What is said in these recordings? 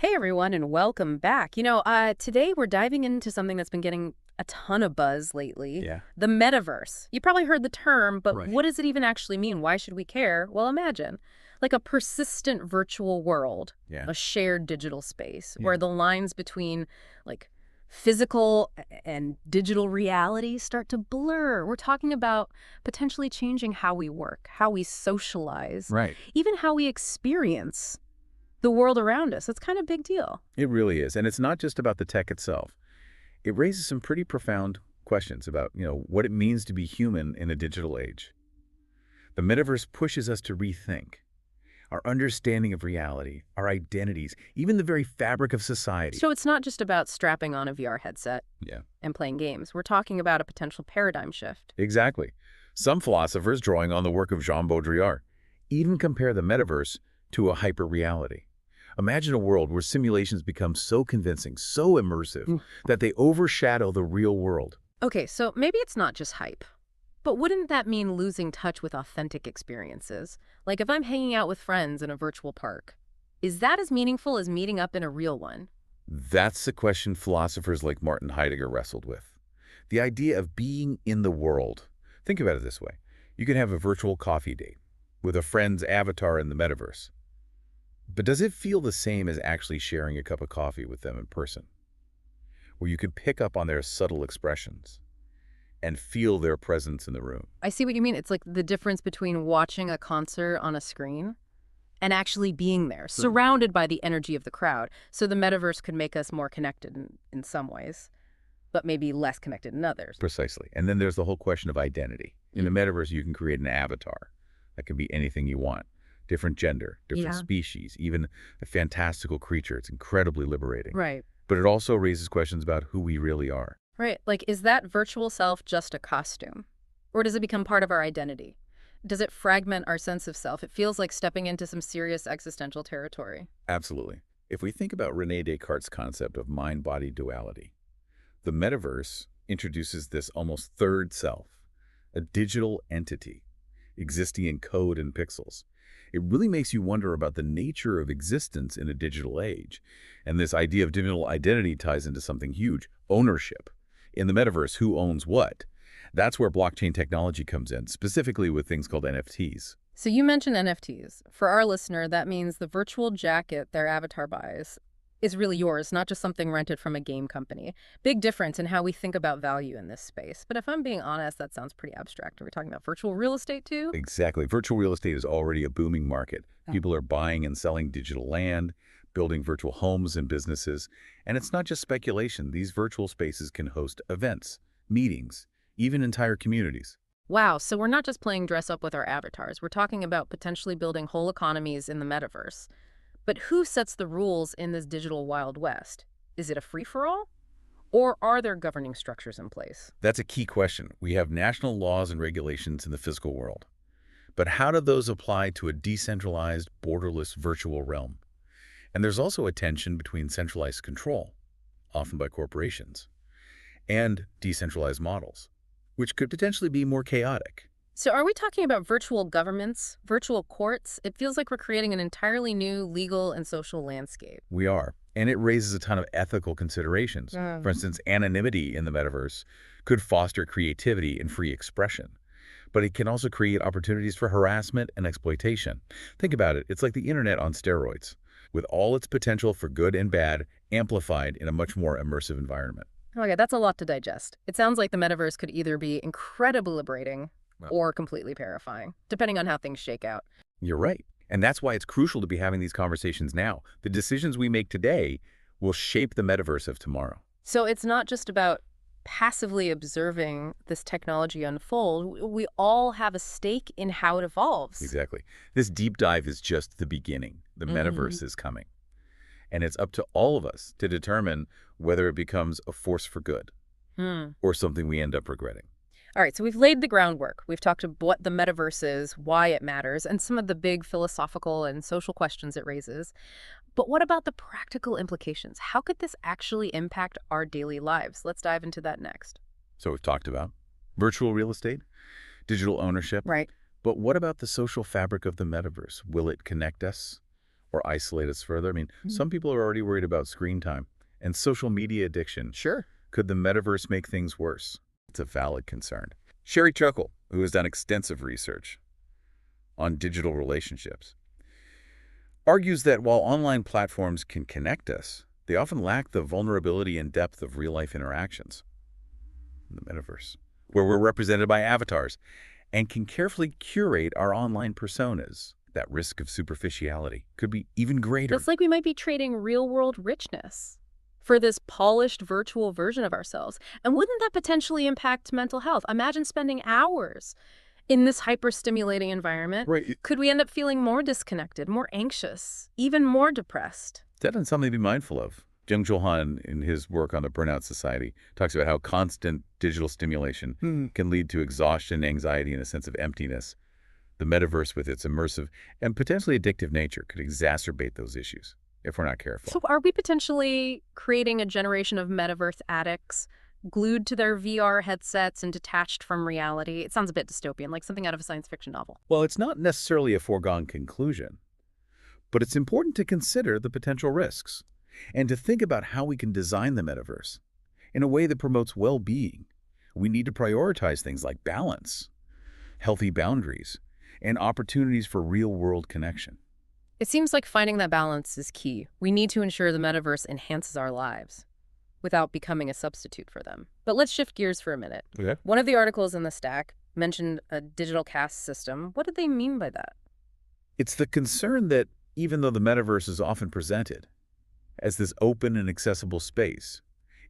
Hey everyone, and welcome back. Today we're diving into something that's been getting a ton of buzz lately, Yeah. the metaverse. You probably heard the term, but Right. what does it even actually mean? Why should we care? Well, imagine like a persistent virtual world, Yeah. a shared digital space Yeah. where the lines between like physical and digital reality start to blur. We're talking about potentially changing how we work, how we socialize, Right. even how we experience the world around us. It's kind of a big deal. It really is. And it's not just about the tech itself. It raises some pretty profound questions about, what it means to be human in a digital age. The metaverse pushes us to rethink our understanding of reality, our identities, even the very fabric of society. So it's not just about strapping on a VR headset Yeah, and playing games. We're talking about a potential paradigm shift. exactly. Some philosophers, drawing on the work of Jean Baudrillard, even compare the metaverse to a hyperreality. Imagine a world where simulations become so convincing, so immersive, Mm. that they overshadow the real world. Okay, so maybe it's not just hype. But wouldn't that mean losing touch with authentic experiences? Like if I'm hanging out with friends in a virtual park, is that as meaningful as meeting up in a real one? That's the question philosophers like Martin Heidegger wrestled with. The idea of being in the world. Think about it this way. You can have a virtual coffee date with a friend's avatar in the metaverse. But does it feel the same as actually sharing a cup of coffee with them in person, where you can pick up on their subtle expressions and feel their presence in the room? I see what you mean. It's like the difference between watching a concert on a screen and actually being there, surrounded by the energy of the crowd. So the metaverse could make us more connected in some ways, but maybe less connected in others. Precisely. And then there's the whole question of identity. In the metaverse, you can create an avatar that can be anything you want. Different gender, different Yeah. species, even a fantastical creature. It's incredibly liberating. Right. But it also raises questions about who we really are. Right. Like, is that virtual self just a costume? Or does it become part of our identity? Does it fragment our sense of self? It feels like stepping into some serious existential territory. Absolutely. If we think about René Descartes' concept of mind-body duality, the metaverse introduces this almost third self, a digital entity existing in code and pixels. It really makes you wonder about the nature of existence in a digital age. And this idea of digital identity ties into something huge, ownership. In the metaverse, who owns what? That's where blockchain technology comes in, specifically with things called NFTs. So you mentioned NFTs. For our listener, that means the virtual jacket their avatar buys is really yours, not just something rented from a game company. Big difference in how we think about value in this space. But if I'm being honest, that sounds pretty abstract. Are we talking about virtual real estate too? Exactly. Virtual real estate is already a booming market. Oh. People are buying and selling digital land, building virtual homes and businesses. And it's not just speculation. These virtual spaces can host events, meetings, even entire communities. Wow, so we're not just playing dress up with our avatars. We're talking about potentially building whole economies in the metaverse. But who sets the rules in this digital Wild West? Is it a free-for-all? Or are there governing structures in place? That's a key question. We have national laws and regulations in the physical world. But how do those apply to a decentralized, borderless virtual realm? And there's also a tension between centralized control, often by corporations, and decentralized models, which could potentially be more chaotic. So are we talking about virtual governments, virtual courts? It feels like we're creating an entirely new legal and social landscape. We are. And it raises a ton of ethical considerations. For instance, anonymity in the metaverse could foster creativity and free expression. But it can also create opportunities for harassment and exploitation. Think about it. It's like the internet on steroids, with all its potential for good and bad amplified in a much more immersive environment. Okay, that's a lot to digest. It sounds like the metaverse could either be incredibly liberating Well, or completely terrifying, depending on how things shake out. You're right. And that's why it's crucial to be having these conversations now. The decisions we make today will shape the metaverse of tomorrow. So it's not just about passively observing this technology unfold. We all have a stake in how it evolves. Exactly. This deep dive is just the beginning. The metaverse is coming. And it's up to all of us to determine whether it becomes a force for good Hmm. or something we end up regretting. All right, so we've laid the groundwork. We've talked about what the metaverse is, why it matters, and some of the big philosophical and social questions it raises. But what about the practical implications? How could this actually impact our daily lives? Let's dive into that next. So we've talked about virtual real estate, digital ownership. Right. But what about the social fabric of the metaverse? Will it connect us or isolate us further? I mean, some people are already worried about screen time and social media addiction. Sure. Could the metaverse make things worse? It's a valid concern. Sherry Chuckle, who has done extensive research on digital relationships, argues that while online platforms can connect us, they often lack the vulnerability and depth of real-life interactions in the metaverse, where we're represented by avatars and can carefully curate our online personas. That risk of superficiality could be even greater. It's like we might be trading real-world richness for this polished virtual version of ourselves. And wouldn't that potentially impact mental health? Imagine spending hours in this hyper-stimulating environment. Right. Could we end up feeling more disconnected, more anxious, even more depressed? That's something to be mindful of. Jung-Chul Han, in his work on the Burnout Society, talks about how constant digital stimulation can lead to exhaustion, anxiety, and a sense of emptiness. The metaverse, with its immersive and potentially addictive nature, could exacerbate those issues if we're not careful. So are we potentially creating a generation of metaverse addicts, glued to their VR headsets and detached from reality? It sounds a bit dystopian, like something out of a science fiction novel. Well, it's not necessarily a foregone conclusion, but it's important to consider the potential risks and to think about how we can design the metaverse in a way that promotes well-being. We need to prioritize things like balance, healthy boundaries, and opportunities for real-world connection. It seems like finding that balance is key. We need to ensure the metaverse enhances our lives without becoming a substitute for them. But let's shift gears for a minute. Okay. One of the articles in the stack mentioned a digital caste system. What did they mean by that? It's the concern that even though the metaverse is often presented as this open and accessible space,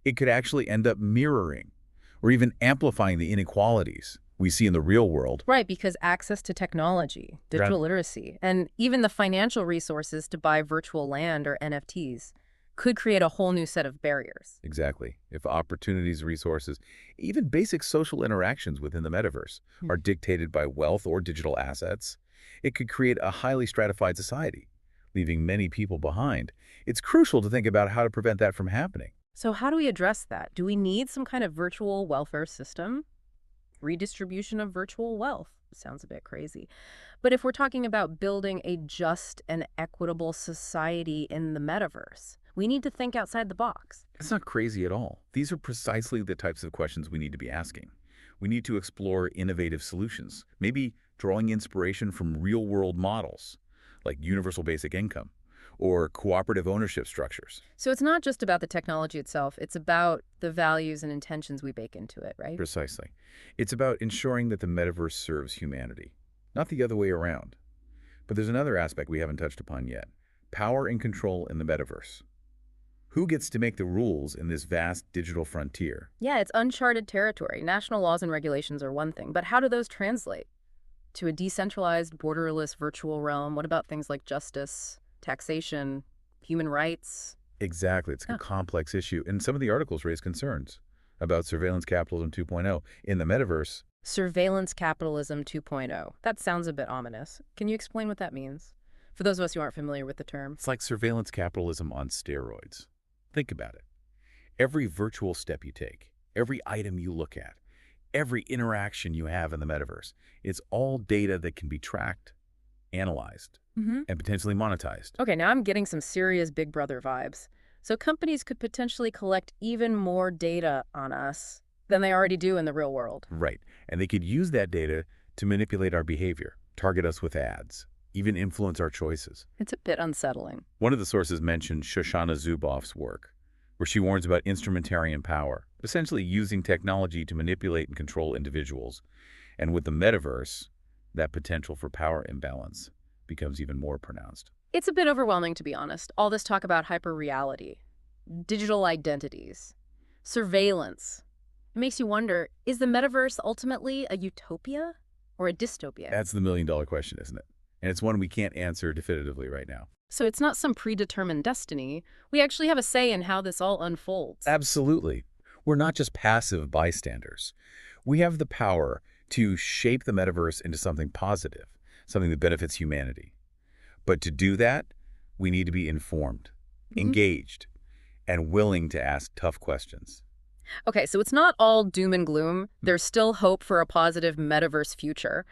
it could actually end up mirroring or even amplifying the inequalities we see in the real world. Right, because access to technology, digital literacy, and even the financial resources to buy virtual land or NFTs could create a whole new set of barriers. Exactly. If opportunities, resources, even basic social interactions within the metaverse are dictated by wealth or digital assets, it could create a highly stratified society, leaving many people behind. It's crucial to think about how to prevent that from happening. So how do we address that? Do we need some kind of virtual welfare system? Redistribution of virtual wealth. Sounds a bit crazy. But if we're talking about building a just and equitable society in the metaverse, we need to think outside the box. It's not crazy at all. These are precisely the types of questions we need to be asking. We need to explore innovative solutions, maybe drawing inspiration from real-world models, like universal basic income or cooperative ownership structures. So it's not just about the technology itself, it's about the values and intentions we bake into it, right? Precisely. It's about ensuring that the metaverse serves humanity, not the other way around. But there's another aspect we haven't touched upon yet: power and control in the metaverse. Who gets to make the rules in this vast digital frontier? Yeah, it's uncharted territory. National laws and regulations are one thing, but how do those translate to a decentralized, borderless virtual realm? What about things like justice, taxation, human rights? Exactly. It's a complex issue. And some of the articles raise concerns about surveillance capitalism 2.0 in the metaverse. Surveillance capitalism 2.0. That sounds a bit ominous. Can you explain what that means? For those of us who aren't familiar with the term. It's like surveillance capitalism on steroids. Think about it. Every virtual step you take, every item you look at, every interaction you have in the metaverse, it's all data that can be tracked, analyzed, and potentially monetized. Okay, now I'm getting some serious Big Brother vibes. So companies could potentially collect even more data on us than they already do in the real world. Right. And they could use that data to manipulate our behavior, target us with ads, even influence our choices. It's a bit unsettling. One of the sources mentioned Shoshana Zuboff's work, where she warns about instrumentarian power, essentially using technology to manipulate and control individuals. And with the metaverse, that potential for power imbalance becomes even more pronounced. It's a bit overwhelming, to be honest. All this talk about hyperreality, digital identities, surveillance. It makes you wonder, is the metaverse ultimately a utopia or a dystopia? That's the million-dollar question, isn't it? And it's one we can't answer definitively right now. So it's not some predetermined destiny. We actually have a say in how this all unfolds. Absolutely. We're not just passive bystanders. We have the power to shape the metaverse into something positive, something that benefits humanity. But to do that, we need to be informed, engaged, and willing to ask tough questions. Okay, so it's not all doom and gloom. There's still hope for a positive metaverse future.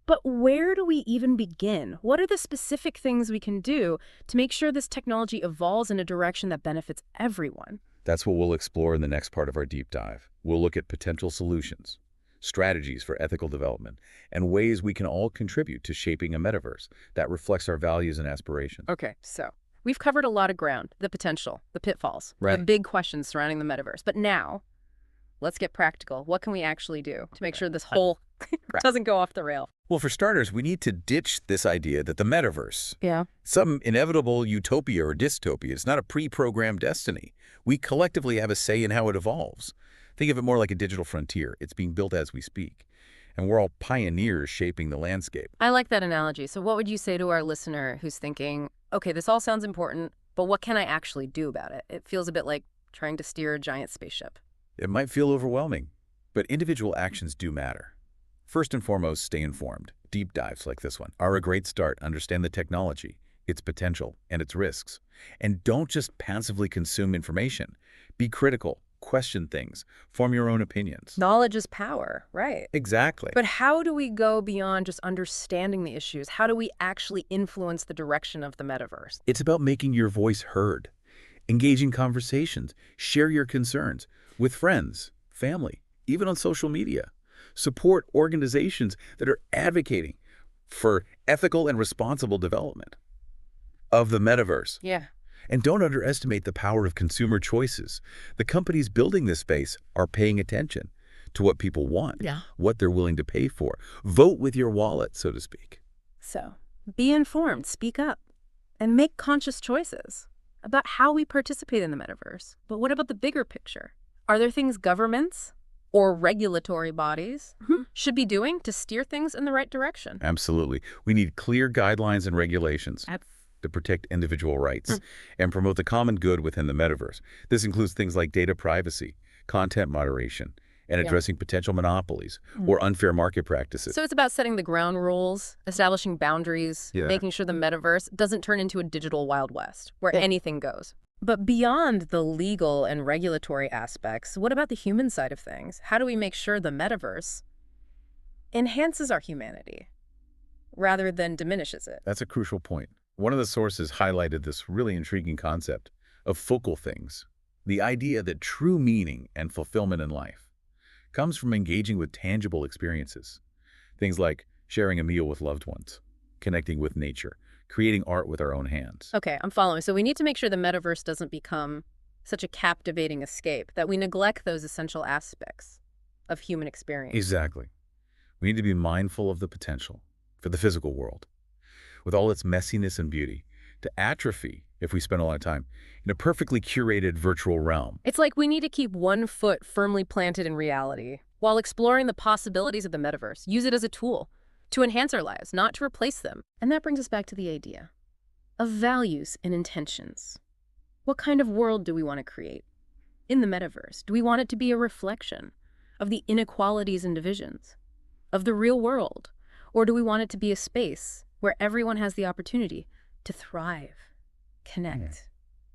But where do we even begin? What are the specific things we can do to make sure this technology evolves in a direction that benefits everyone? That's what we'll explore in the next part of our deep dive. We'll look at potential solutions, strategies for ethical development, and ways we can all contribute to shaping a metaverse that reflects our values and aspirations. Okay, so we've covered a lot of ground, the potential, the pitfalls, the Right. big questions surrounding the metaverse. But now, let's get practical. What can we actually do to make sure this whole doesn't go off the rail? Well, for starters, we need to ditch this idea that the metaverse, Yeah. some inevitable utopia or dystopia, is not a pre-programmed destiny. We collectively have a say in how it evolves. Think of it more like a digital frontier. It's being built as we speak. And we're all pioneers shaping the landscape. I like that analogy. So what would you say to our listener who's thinking, okay, this all sounds important, but what can I actually do about it? It feels a bit like trying to steer a giant spaceship. It might feel overwhelming, but individual actions do matter. First and foremost, stay informed. Deep dives like this one are a great start. Understand the technology, its potential, and its risks. And don't just passively consume information. Be critical, question things, form your own opinions. Knowledge is power, right? Exactly. But how do we go beyond just understanding the issues? How do we actually influence the direction of the metaverse? It's about making your voice heard, engaging conversations, share your concerns with friends, family, even on social media. Support organizations that are advocating for ethical and responsible development of the metaverse. Yeah. And don't underestimate the power of consumer choices. The companies building this space are paying attention to what people want, what they're willing to pay for. Vote with your wallet, so to speak. So be informed, speak up, and make conscious choices about how we participate in the metaverse. But what about the bigger picture? Are there things governments or regulatory bodies should be doing to steer things in the right direction? Absolutely. We need clear guidelines and regulations to protect individual rights and promote the common good within the metaverse. This includes things like data privacy, content moderation, and addressing potential monopolies or unfair market practices. So it's about setting the ground rules, establishing boundaries, making sure the metaverse doesn't turn into a digital Wild West where anything goes. But beyond the legal and regulatory aspects, what about the human side of things? How do we make sure the metaverse enhances our humanity rather than diminishes it? That's a crucial point. One of the sources highlighted this really intriguing concept of focal things, the idea that true meaning and fulfillment in life comes from engaging with tangible experiences. Things like sharing a meal with loved ones, connecting with nature, creating art with our own hands. Okay, I'm following. So we need to make sure the metaverse doesn't become such a captivating escape that we neglect those essential aspects of human experience. Exactly. We need to be mindful of the potential for the physical world, with all its messiness and beauty, to atrophy if we spend a lot of time in a perfectly curated virtual realm. It's like we need to keep one foot firmly planted in reality while exploring the possibilities of the metaverse. Use it as a tool to enhance our lives, not to replace them. And that brings us back to the idea of values and intentions. What kind of world do we want to create in the metaverse? Do we want it to be a reflection of the inequalities and divisions of the real world? Or do we want it to be a space where everyone has the opportunity to thrive, connect,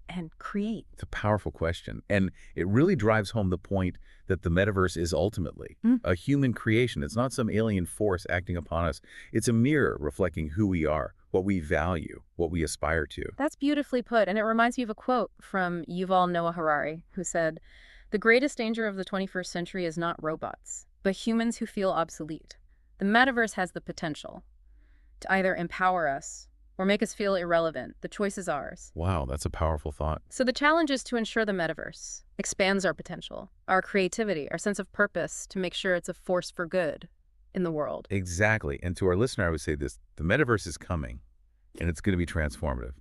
and create? It's a powerful question, and it really drives home the point that the metaverse is ultimately a human creation. It's not some alien force acting upon us. It's a mirror reflecting who we are, what we value, what we aspire to. That's beautifully put, and it reminds me of a quote from Yuval Noah Harari, who said, "The greatest danger of the 21st century is not robots, but humans who feel obsolete. The metaverse has the potential to either empower us or make us feel irrelevant. The choice is ours." Wow, that's a powerful thought. So the challenge is to ensure the metaverse expands our potential, our creativity, our sense of purpose, to make sure it's a force for good in the world. Exactly. And to our listener, I would say this: the metaverse is coming, and it's going to be transformative.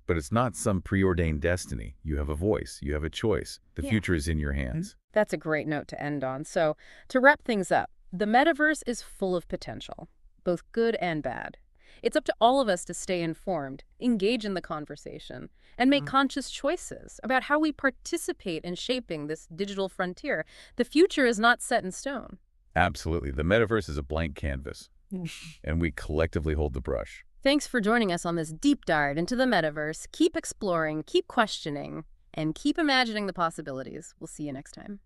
But it's not some preordained destiny. You have a voice. You have a choice. The future is in your hands. That's a great note to end on. So to wrap things up, the metaverse is full of potential, both good and bad. It's up to all of us to stay informed, engage in the conversation, and make conscious choices about how we participate in shaping this digital frontier. The future is not set in stone. Absolutely. The metaverse is a blank canvas, and we collectively hold the brush. Thanks for joining us on this deep dive into the metaverse. Keep exploring, keep questioning, and keep imagining the possibilities. We'll see you next time.